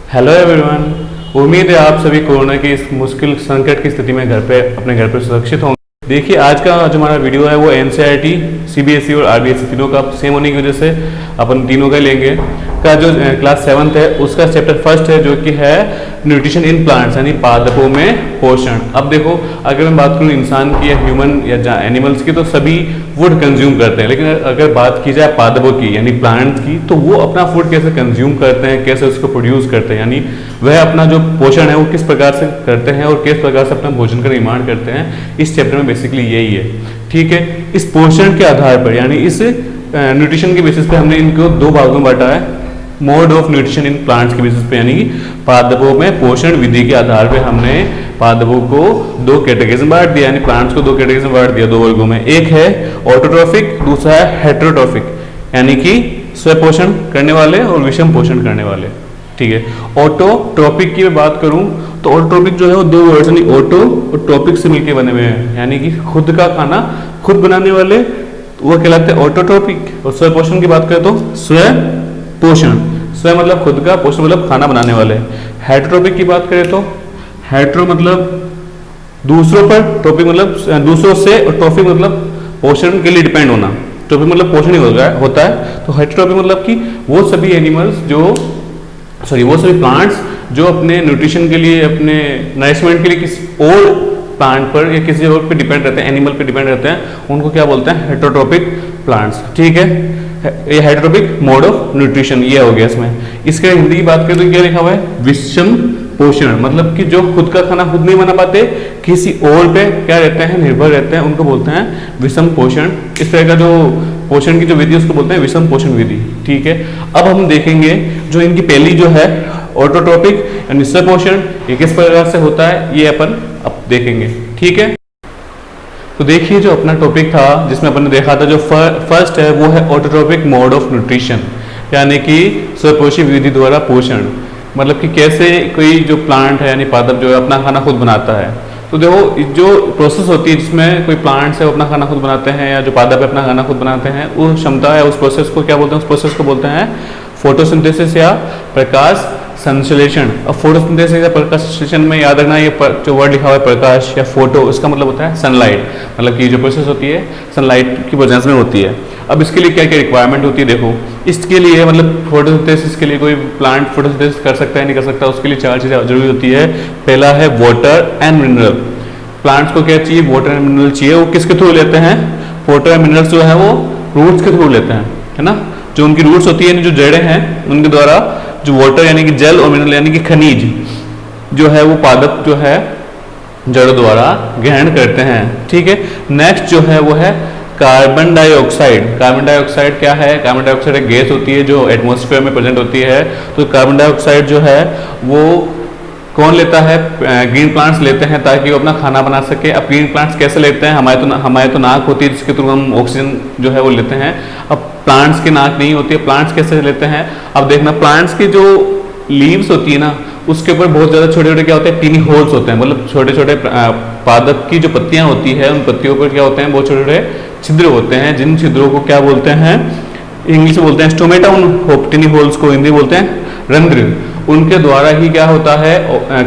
Hello everyone. उम्मीद है आप सभी कोरोना की इस मुश्किल संकट की स्थिति में अपने घर पे सुरक्षित होंगे। देखिए, आज का जो हमारा वीडियो है वो एनसीईआरटी, सीबीएसई और आरबीएसई तीनों का सेम होने की वजह से अपन तीनों का लेंगे। का जो क्लास 7th है उसका चैप्टर फर्स्ट है जो कि है न्यूट्रिशन इन प्लांट्स, यानी पादपों में पोषण। अब देखो, अगर मैं बात करूँ इंसान की या ह्यूमन या एनिमल्स की, तो सभी फूड कंज्यूम करते हैं, लेकिन अगर बात की जाए पादपों की यानी प्लांट्स की, तो वो अपना फूड कैसे कंज्यूम करते हैं, कैसे उसको प्रोड्यूस करते हैं, यानी वह अपना जो पोषण है वो किस प्रकार से करते हैं और किस प्रकार से अपना भोजन का निर्माण करते हैं। इस चैप्टर में बेसिकली यही है। ठीक है, इस पोषण के आधार पर यानी इस न्यूट्रिशन के बेसिस पे हमने इनको दो भागों में बांटा है। Mode of nutrition in plants के बेसिस पे, यानी कि पादपों में पोषण विधि के आधार पे हमने पादपों को दो कैटेगरीज में बांट दिया, यानी प्लांट्स को दो कैटेगरीज में बांट दिया, दो वर्गों में। एक है ऑटोट्रॉफिक, दूसरा है हेटेरोट्रॉफिक, यानी कि स्वपोषण करने वाले और विषम पोषण करने वाले। ठीक है, ऑटोट्रॉपिक की मैं बात करूं तो ऑटोट्रॉपिक जो है वो दो वर्ड्स यानी ऑटो और ट्रॉपिक से मिलकर बने हुए हैं, यानी कि खुद का खाना खुद बनाने वाले वो कहलाते हैं ऑटोट्रॉपिक। और स्वपोषण की बात करें तो स्वपोषण, स्व मतलब खुद का, पोषण मतलब खाना बनाने वाले। हेटेरोट्रॉपिक की बात करें तो हेटेरो मतलब दूसरों पर, ट्रॉपिक मतलब दूसरों से, और ट्रॉफिक मतलब पोषण के लिए डिपेंड होना। ट्रॉपिक मतलब पोषण ही होता है। तो हेटेरोट्रॉपिक मतलब कि वो सभी एनिमल्स वो सभी प्लांट्स जो अपने न्यूट्रिशन के लिए, अपने नरिशमेंट के लिए किसी और प्लांट पर या किसी और पे डिपेंड रहते हैं, एनिमल पे डिपेंड रहते हैं, उनको क्या बोलते हैं? Heterotrophic plants. ठीक है, ये हेटेरोट्रॉपिक मोड ऑफ न्यूट्रिशन ये हो गया इसमें। इसके हिंदी की बात करें तो क्या लिखा हुआ है? विषम पोषण, मतलब कि जो खुद का खाना खुद नहीं बना पाते, किसी और पे क्या रहते हैं? निर्भर रहते हैं, उनको बोलते हैं विषम पोषण। इस तरह का जो पोषण की जो विधि उसको बोलते हैं विषम पोषण विधि। ठीक है, अब हम देखेंगे जो इनकी पहली जो है ऑटोट्रॉपिक यानी स्वपोषण, ये किस प्रकार से होता है ये अपन अब देखेंगे। ठीक है, तो देखिए जो अपना टॉपिक था जिसमें अपन ने देखा था, जो फर्स्ट है वो है ऑटोट्रॉपिक मोड ऑफ न्यूट्रिशन, यानी कि स्वपोषी विधि द्वारा पोषण, मतलब कि कैसे कोई जो प्लांट है यानी पादप जो है अपना खाना खुद बनाता है। तो देखो, जो प्रोसेस होती है जिसमें कोई प्लांट्स है वो अपना खाना खुद बनाते हैं, या जो पादप है अपना खाना खुद बनाते हैं, वो क्षमता है, उस प्रोसेस को क्या बोलते हैं? उस प्रोसेस को बोलते हैं फोटोसिंथेसिस या प्रकाश संश्लेषण। अब फोटोसिंथेसिस या प्रकाश संश्लेषण में याद रखना, ये जो वर्ड लिखा हुआ है प्रकाश या फोटो, इसका मतलब होता है सनलाइट, मतलब कि जो प्रोसेस होती है सनलाइट की प्रेजेंस में होती है। अब इसके लिए क्या क्या रिक्वायरमेंट होती है? देखो, इसके लिए मतलब फोटोसिंथेसिस के लिए कोई प्लांट फोटोसिंथेसिस कर सकता है नहीं कर सकता, उसके लिए चार चीज़ें जरूरी होती है। पहला है वाटर एंड मिनरल। प्लांट्स को क्या चाहिए? वाटर एंड मिनरल चाहिए। वो किसके थ्रू लेते हैं? वाटर एंड मिनरल्स जो है वो रूट्स के थ्रू लेते हैं, है ना। जो उनकी रूट्स होती है, जो जड़ें हैं, उनके द्वारा जो वाटर यानी कि जल और मिनरल यानी कि खनिज जो है वो पादप जो है जड़ द्वारा ग्रहण करते हैं। ठीक है, नेक्स्ट जो है वो है कार्बन डाइऑक्साइड। कार्बन डाइऑक्साइड क्या है? कार्बन डाइऑक्साइड एक गैस होती है जो एटमॉस्फेयर में प्रेजेंट होती है। तो कार्बन डाइऑक्साइड जो है वो कौन लेता है? ग्रीन प्लांट्स लेते हैं ताकि वो अपना खाना बना सके। अब ग्रीन प्लांट्स कैसे लेते हैं? हमारे तो नाक होती है जिसके थ्रू हम ऑक्सीजन जो है वो लेते हैं। अब प्लांट्स की नाक नहीं होती है, प्लांट्स कैसे लेते हैं? अब देखना, प्लांट्स की जो लीव्स होती है ना, उसके ऊपर बहुत ज़्यादा छोटे छोटे क्या होते हैं? टीनी होल्स होते हैं, मतलब छोटे छोटे पादप की जो पत्तियां होती है उन पत्तियों पर क्या होते हैं? बहुत छोटे छोटे छिद्र होते हैं, जिन छिद्रों को क्या बोलते हैं? इंग्लिश में बोलते हैं स्टोमेटा, उन टीनी होल्स को हिंदी बोलते हैं रंध्र। उनके द्वारा ही क्या होता है?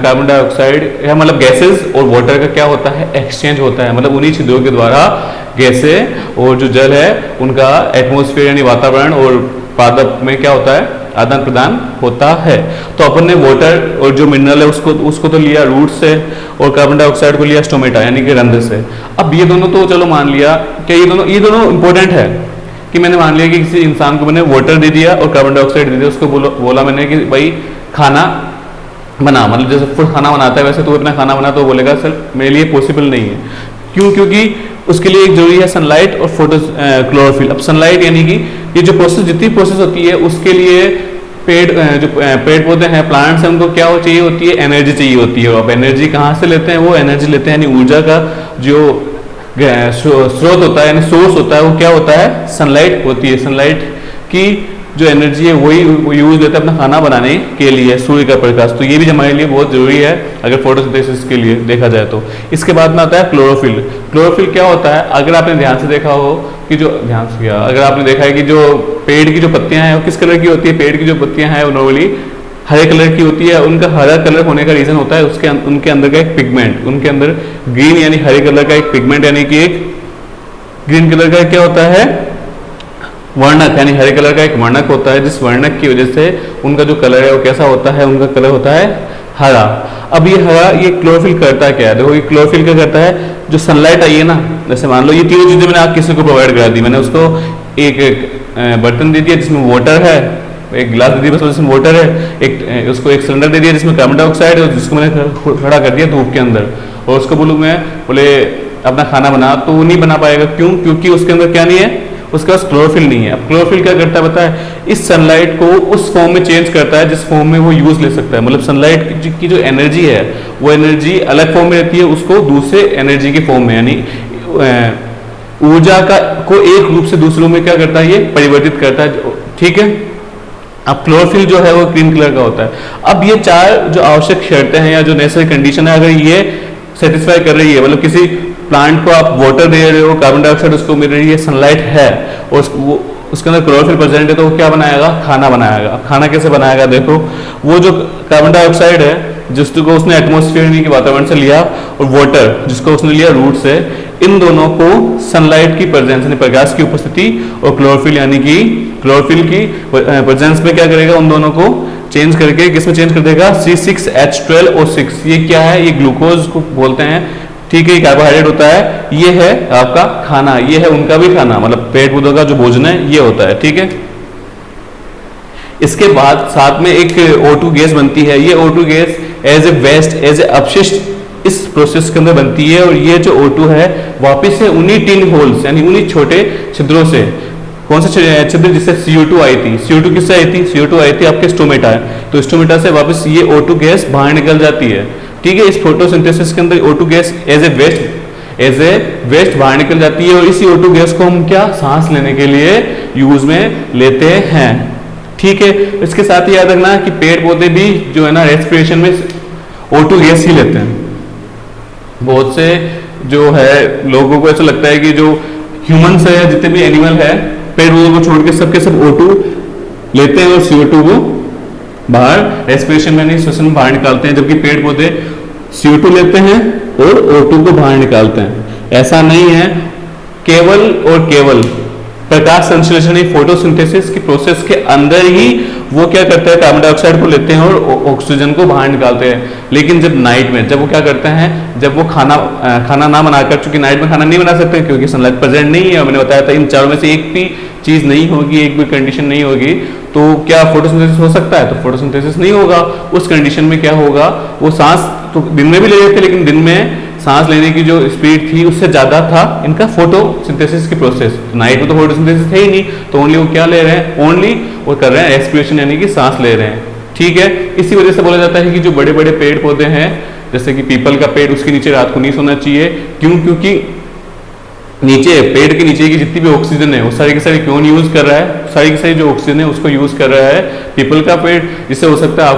कार्बन डाइऑक्साइड या मतलब गैसेस और वाटर का क्या होता है? एक्सचेंज होता है, मतलब उन्हीं छिद्रों के द्वारा गैसें और जो जल है उनका एटमॉस्फेयर यानी वातावरण और पादप में क्या होता है? आदान प्रदान होता है। तो अपन ने वाटर और जो मिनरल है उसको तो लिया रूट से, और कार्बन डाइऑक्साइड को लिया स्टोमेटा यानी कि रंध्र से। अब ये दोनों तो चलो मान लिया कि ये दोनों इंपॉर्टेंट है, कि मैंने मान लिया कि किसी इंसान को मैंने वाटर दे दिया और कार्बन डाइऑक्साइड दे दिया, उसको बोला मैंने कि भाई खाना बना, मतलब जैसे फूड खाना बनाता है वैसे तो अपना खाना बना, तो बोलेगा सर मेरे लिए पॉसिबल नहीं है। क्यों? क्योंकि उसके लिए एक जरूरी है सनलाइट और फोटो क्लोरोफिल। अब सनलाइट यानी कि ये जो प्रोसेस, जितनी प्रोसेस होती है उसके लिए पेड़ पौधे हैं, प्लांट्स हैं, उनको क्या चाहिए होती है? एनर्जी चाहिए होती है। अब एनर्जी कहाँ से लेते हैं? वो एनर्जी लेते हैं यानी ऊर्जा का जो स्रोत होता है यानी सोर्स होता है वो क्या होता है? सनलाइट होती है। सनलाइट की जो एनर्जी है वही यूज लेते हैं अपना खाना बनाने के लिए, सूर्य का प्रकाश। तो ये भी हमारे लिए बहुत जरूरी है अगर फोटोसिंथेसिस के लिए देखा जाए तो। इसके बाद में आता है क्लोरोफिल। क्लोरोफिल क्या होता है? अगर आपने ध्यान से देखा हो कि अगर आपने देखा है कि जो पेड़ की जो पत्तियां हैं वो किस कलर की होती है? पेड़ की जो पत्तियां हैं वो नॉर्मली हरे कलर की होती है। उनका हरा कलर होने का रीजन होता है उसके उनके अंदर का एक पिगमेंट, उनके अंदर ग्रीन यानी हरे कलर का एक पिगमेंट यानी कि एक ग्रीन कलर का क्या होता है, वर्णक, यानी हरे कलर का एक वर्णक होता है, जिस वर्णक की वजह से उनका जो कलर है वो कैसा होता है, उनका कलर होता है हरा। अब ये हरा, ये क्लोरोफिल करता क्या है, देखो ये क्लोरोफिल क्या करता है, जो सनलाइट आई है ना, जैसे मान लो ये तीनों चीजें मैंने आप किसी को प्रोवाइड करा दी, मैंने उसको एक बर्तन दे दिया जिसमें वाटर है, एक गिलास दे दिया बस जिसमें वाटर है, एक उसको एक सिलेंडर दे दिया जिसमें कार्बन डाइऑक्साइड है, जिसको मैंने खड़ा कर दिया धूप के अंदर, और उसको बोलूँ मैं बोले अपना खाना बना, तो वो नहीं बना पाएगा। क्यों? क्योंकि उसके अंदर क्या नहीं है, उसके पास क्लोरोफिल नहीं है। अब क्लोरोफिल क्या करता है पता है, इस सनलाइट को उस फॉर्म में चेंज करता है जिस फॉर्म में वो यूज ले सकता है। मतलब सनलाइट की जो एनर्जी है वो एनर्जी अलग फॉर्म में रहती है, उसको दूसरे एनर्जी के फॉर्म में यानी ऊर्जा का को एक रूप से दूसरे में क्या करता है, ये परिवर्तित करता है। ठीक है, अब क्लोरोफिल जो है वो ग्रीन कलर का होता है। अब ये चार जो आवश्यक शर्तें हैं या जो नेसेसरी कंडीशन है, अगर ये सेटिस्फाई कर रही है, मतलब किसी प्लांट को आप वाटर दे रहे हो, कार्बन डाइऑक्साइड उसको मिल रही है, सनलाइट है और उसके अंदर क्लोरोफिल प्रेजेंट है, तो वो क्या बनाएगा, खाना बनाएगा। अब खाना कैसे बनाएगा, देखो वो जो कार्बन डाइऑक्साइड है जिसको उसने एटमॉस्फेयर यानी कि वातावरण से लिया, और वाटर जिसको उसने लिया रूट से, इन दोनों को सनलाइट की प्रेजेंस यानी प्रकाश की उपस्थिति और क्लोरोफिल यानी कि क्लोरोफिल की प्रेजेंस में क्या करेगा, उन दोनों को चेंज करके किसमें चेंज कर देगा, C6H12O6। ये क्या है, ये ग्लूकोज को बोलते हैं। ठीक है, कार्बोहाइड्रेट होता है, ये है आपका खाना, ये है उनका भी खाना, मतलब पेड़ पौधों का जो भोजन है ये होता है। ठीक है, इसके बाद साथ में एक O2 गैस बनती है। ये O2 gas as a waste, as a अपशिष्ट इस प्रोसेस के अंदर बनती है, और ये जो O2 है वापिस से उन्हीं टिन होल्स यानी उन्हीं छोटे छिद्रों से, कौन से छिद्र जिससे CO2 आई थी, CO2 किससे आई थी, CO2 आई थी आपके स्टोमेटा, तो स्टोमेटा से वापस ये O2 गैस बाहर निकल जाती है। ठीक है, इस फोटोसिंथेसिस के अंदर O2 gas as a waste बाहर निकल जाती है, और इसी O2 गैस को हम क्या सांस लेने के लिए यूज में लेते हैं। ठीक है, इसके साथ ही याद रखना कि पेड़ पौधे भी जो है ना रेस्पिरेशन में O2 गैस ही लेते हैं। बहुत से जो है लोगों को ऐसा लगता है कि जो ह्यूमंस है, जितने भी एनिमल है, पेड़ पौधों को छोड़ के सबके सब O2 लेते हैं और CO2 को बाहर रेस्पिरेशन में नहीं श्वसन में बाहर निकालते हैं, जबकि पेड़ पौधे CO2 लेते हैं और O2 को बाहर निकालते हैं। ऐसा नहीं है, केवल और केवल प्रकाश संश्लेषण फोटोसिंथेसिस की प्रोसेस के अंदर ही वो क्या करते हैं, कार्बन डाइऑक्साइड को लेते हैं और ऑक्सीजन को बाहर निकालते हैं। लेकिन जब नाइट में जब वो क्या करते हैं, जब वो खाना ना बनाकर, चूंकि नाइट में खाना नहीं बना सकते क्योंकि सनलाइट प्रेजेंट नहीं है, मैंने बताया था इन चारों में से एक भी चीज नहीं होगी, एक भी कंडीशन नहीं होगी, तो क्या फोटोसिंथेसिस हो सकता है, तो फोटोसिंथेसिस नहीं होगा। उस कंडीशन में क्या होगा, वो सांस तो दिन में भी ले रहे थे, लेकिन दिन में सांस लेने की जो स्पीड थी उससे ज्यादा था इनका फोटोसिंथेसिस की प्रोसेस। नाइट में तो फोटोसिंथेसिस है ही नहीं, तो ओनली वो क्या ले रहे हैं, ओनली वो कर रहे हैं रेस्पिरेशन यानी कि सांस ले रहे हैं। ठीक है, इसी वजह से बोला जाता है कि जो बड़े बड़े पेड़ पौधे हैं, जैसे कि पीपल का पेड़, उसके नीचे रात को नहीं सोना चाहिए। क्यों? क्योंकि नीचे पेड़ के नीचे की जितनी भी ऑक्सीजन है वो सारी की सारी क्यों यूज कर रहा है, सारी की सारी जो ऑक्सीजन है उसको यूज कर रहा है पीपल का पेड़, जिससे हो सकता है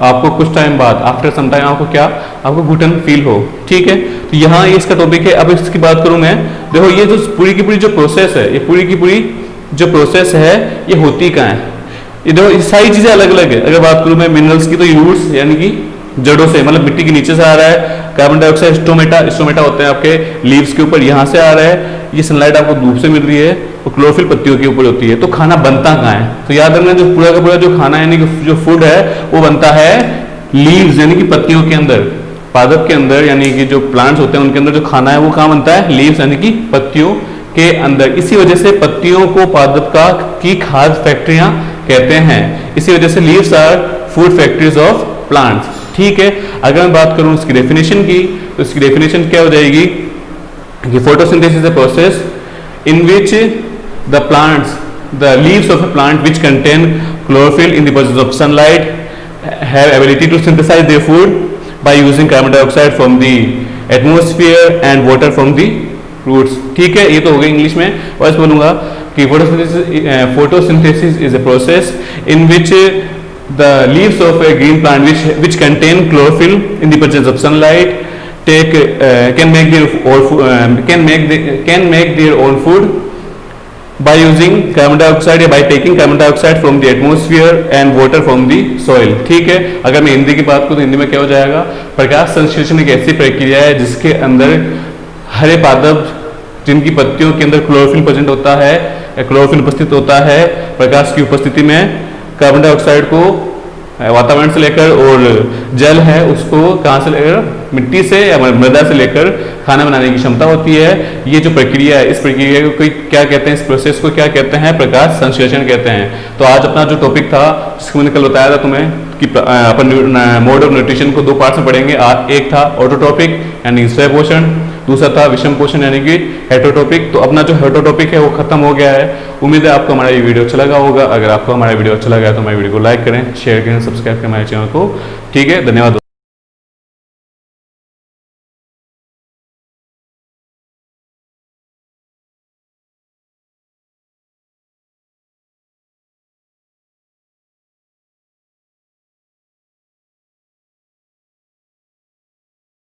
आपको कुछ टाइम बाद, आफ्टर सम टाइम, आपको घुटन फील हो। ठीक है, तो यहाँ ये इसका टॉपिक है। अब इसकी बात करूं मैं, देखो ये जो पूरी की पूरी जो प्रोसेस है, ये पूरी की पूरी जो प्रोसेस है ये होती कहाँ है, ये देखो ये सारी चीजें अलग अलग है। अगर बात करूं मैं मिनरल्स की, तो ये रूट्स यानी कि जड़ों से, मतलब मिट्टी के नीचे से आ रहा है। कार्बन डाइऑक्साइड स्टोमेटा होते हैं आपके लीव्स के ऊपर, यहाँ से आ रहा है। ये सनलाइट आपको धूप से मिल रही है और क्लोरोफिल पत्तियों के ऊपर होती है। तो खाना बनता कहाँ है, तो याद रखना जो पूरा का पूरा जो खाना यानी कि जो फूड है वो बनता है लीव्स यानी कि पत्तियों के अंदर, पादप के अंदर, यानी कि जो प्लांट्स होते हैं उनके अंदर जो खाना है वो कहाँ बनता है, लीव्स यानी कि पत्तियों के अंदर। इसी वजह से पत्तियों को पादप की खाद्य फैक्ट्रियां कहते हैं। इसी वजह से leaves are food factories of plants. ठीक है, अगर मैं बात करूं इसकी डेफिनेशन की, तो इसकी डेफिनेशन क्या हो जाएगी कि photosynthesis is a process in which the leaves of a plant which contain chlorophyll in the presence of sunlight have ability to synthesize their food by using carbon dioxide from the atmosphere and water from the roots। ठीक है, ये तो हो गया English में। और बोलूंगा कि photosynthesis is a process in which the leaves of a green plant which contain chlorophyll in the presence of sunlight can make their own food by using carbon dioxide या by taking carbon dioxide from the atmosphere and water from the soil. ठीक है, अगर मैं हिंदी की बात करूं तो हिंदी में क्या हो जाएगा, प्रकाश संश्लेषण एक ऐसी प्रक्रिया है जिसके अंदर हरे पादप जिनकी पत्तियों के अंदर क्लोरोफिल प्रेजेंट होता है, क्लोरोफिल उपस्थित होता है, प्रकाश की उपस्थिति में कार्बन डाइऑक्साइड को वातावरण से लेकर और जल है उसको कहां से लेकर, मिट्टी से या मृदा से लेकर खाना बनाने की क्षमता होती है। ये जो प्रक्रिया है, इस प्रक्रिया को क्या कहते हैं, इस प्रोसेस को क्या कहते हैं, प्रकाश संश्लेषण कहते हैं। तो आज अपना जो टॉपिक था, जिसको मैंने कल बताया था तुम्हें कि अपन मोड ऑफ न्यूट्रिशन को 2 पार्ट्स में पढ़ेंगे। एक था ऑटोट्रोपिक यानी स्वय पोषण, दूसरा था विषम पोषण यानी कि हेटरोटॉपिक। तो अपना जो हेटरोटॉपिक है वो खत्म हो गया है। उम्मीद है आपको हमारा ये वीडियो अच्छा लगा होगा। अगर आपको हमारा वीडियो अच्छा लगा है तो हमारे वीडियो को लाइक करें, शेयर करें, सब्सक्राइब करें हमारे चैनल को। ठीक है, धन्यवाद।